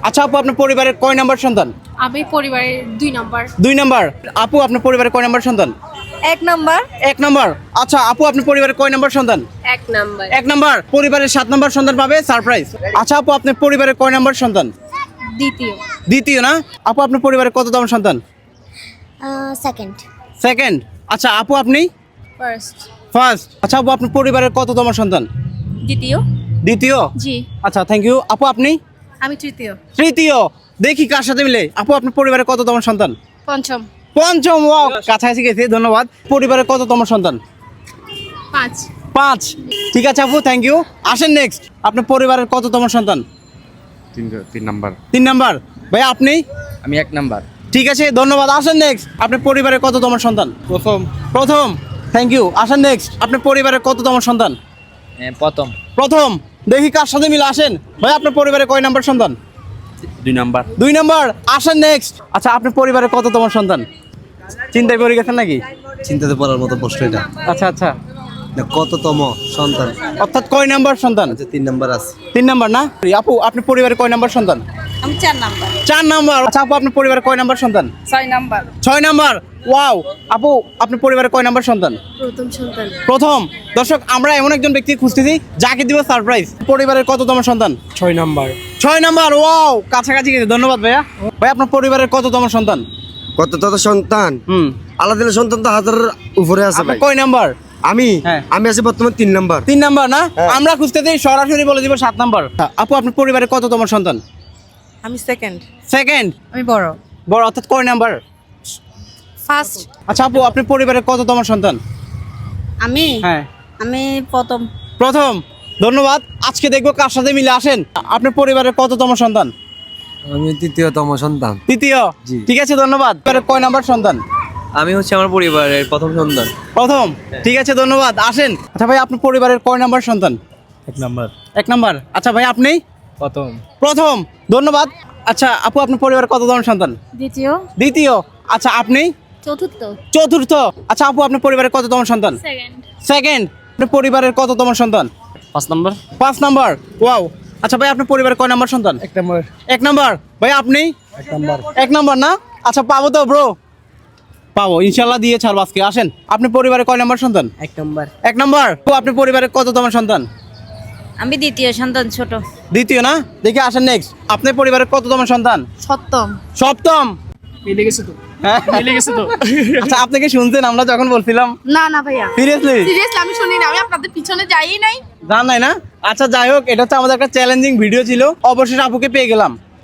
আচ্ছা আপু, আপনার পরিবারের কয় নাম্বার সন্তান? আমি পরিবারের 2 নাম্বার। 2 নাম্বার। আপু, আপনার পরিবারের কয় নাম্বার সন্তান? 1 নাম্বার। 1 নাম্বার। আচ্ছা আপু, আপনার পরিবারের কয় নাম্বার সন্তান? 1 নাম্বার। 1 নাম্বার। পরিবারের 7 নাম্বার সন্তান পাবে সারপ্রাইজ। আচ্ছা আপু, আপনার পরিবারের কয় নাম্বার সন্তান? দ্বিতীয়। দ্বিতীয় না? আপু, আপনার পরিবারের কততম সন্তান? সেকেন্ড। সেকেন্ড। আচ্ছা আপু, আপনি? ফার্স্ট। ফার্স্ট। আচ্ছা আপু, আপনার পরিবারের কততম সন্তান? দ্বিতীয়। দ্বিতীয়। জি। আচ্ছা, থ্যাংক ইউ। আপু, আপনি? আমি তৃতীয়। তৃতীয়। দেখি কার সাথে মিলে। আপু, আপনার পরিবারের কততম সন্তান? পঞ্চম। পঞ্চম। ওয়াও, কাছাকাছি গেছে, ধন্যবাদ। পরিবারের কততম সন্তান? 5। 5। ঠিক আছে আপু, থ্যাংক ইউ। আসেন নেক্সট। আপনার পরিবারের কততম সন্তান? 3 নাম্বার। 3 নাম্বার। ভাই আপনি? আমি 1 নাম্বার। ঠিক আছে, ধন্যবাদ। আসেন নেক্সট। আপনার পরিবারের কততম সন্তান? প্রথম। প্রথম। Thank you. আসেন নেক্সট। আপনার পরিবারের কততম সন্তান? প্রথম। প্রথম। দেখি কার সাথে মিলে। আসেন ভাই, আপনার পরিবারের কয় নাম্বার সন্তান? 2 নাম্বার। 2 নাম্বার। আসেন নেক্সট। আচ্ছা, আপনার পরিবারের কততম সন্তান? চিন্তায় পড়ে গেছেন নাকি? চিন্তাতে পড়ার মতো প্রশ্ন এটা। আচ্ছা আচ্ছা। না, কততম সন্তান? অর্থাৎ কয় নাম্বার সন্তান? আচ্ছা, 3 নাম্বার আছে। 3 নাম্বার না? আপু, আপনার পরিবারের কয় নাম্বার সন্তান? আমি 4 নাম্বার। 4 নাম্বার। আচ্ছা আপু, আপনার পরিবারের কয় নাম্বার সন্তান? 6 নাম্বার। 6 নাম্বার। ওয়াও। আপু, আপনার পরিবারের কয় নাম্বার সন্তান? প্রথম সন্তান। প্রথম। দর্শক, আমরা এমন একজন ব্যক্তি খুঁজতেছি যাকে দিব সারপ্রাইজ। পরিবারের কততম সন্তান? 6 নাম্বার। 6 নাম্বার। ওয়াও, কাছাকাছি গেছে, ধন্যবাদ ভাইয়া। ভাই, আপনার পরিবারের কততম সন্তান? কততম সন্তান? হুম। আলাদা সন্তান তো হাজারের উপরে আছে আপনার ভাই। কয় নাম্বার? আমি হ্যাঁ। আমি আছি বর্তমান 3 নাম্বার। 3 নাম্বার না? হ্যাঁ। আমরা খুঁজতেছি, সরাসরি বলে দিব 7 নাম্বার। আপু, আপনার পরিবারের কততম সন্তান? আমি সেকেন্ড। সেকেন্ড। আমি বড়। বড়, অর্থাৎ কয় নাম্বার? ফার্স্ট। আচ্ছা আপু, আপনার পরিবারের কততম সন্তান? আমি হ্যাঁ। আমি প্রথম। প্রথম। ধন্যবাদ। আজকে দেখবো কার সাথে মিলে। আসেন। আপনার পরিবারের কততম সন্তান? আমি তৃতীয়তম সন্তান। তৃতীয়। জি। ঠিক আছে, ধন্যবাদ। পরিবারের কয় নাম্বার সন্তান? আমি হচ্ছে আমার পরিবারের প্রথম সন্তান। প্রথম। ঠিক আছে, ধন্যবাদ। আসেন। আচ্ছা ভাই, আপনার পরিবারের কয় নাম্বার সন্তান? 1 নাম্বার। 1 নাম্বার। আচ্ছা ভাই, আপনি? প্রথম। প্রথম। ধন্যবাদ। আচ্ছা আপু, আপনার পরিবারের কততম সন্তান? দ্বিতীয়। দ্বিতীয়। আচ্ছা, আপনি? চতুর্থ। চতুর্থ। আচ্ছা আপু, আপনার পরিবারের কততম সন্তান? সেকেন্ড। সেকেন্ড। আপনার পরিবারের কততম সন্তান? 5 নাম্বার। 5 নাম্বার। ওয়াও। আচ্ছা ভাই, আপনার পরিবারের কয় নাম্বার সন্তান? 1 নাম্বার। 1 নাম্বার। ভাই, আপনি? 1 নাম্বার। 1 নাম্বার না? আচ্ছা, পাবো তো ব্রো? পাবো, ইনশাল্লাহ দিয়ে ছাড়বো আজকে। আসেন। আপনি পরিবারের কয় নাম্বার সন্তান? 1 নাম্বার। 1 নাম্বার। তো আপনি পরিবারের কততম সন্তান? আমি দ্বিতীয় সন্তান, ছোট। দ্বিতীয় না? দেখি, আসেন নেক্সট। আপনার পরিবারের কততম সন্তান? সপ্তম। সপ্তম। মিলে গেছে তো। হ্যাঁ? মিলে গেছে তো। আচ্ছা, আপনি কি শুনছেন আমরা যখন বলছিলাম? না না ভাইয়া। সিরিয়াসলি? সিরিয়াসলি আমি শুনি না, আমি আপনাদের পিছনে যাইই নাই। জান নাই না? আচ্ছা, যাই হোক, এটা হচ্ছে আমাদের একটা চ্যালেঞ্জিং ভিডিও ছিল। অবশেষে আপুকে পেয়ে গেলাম।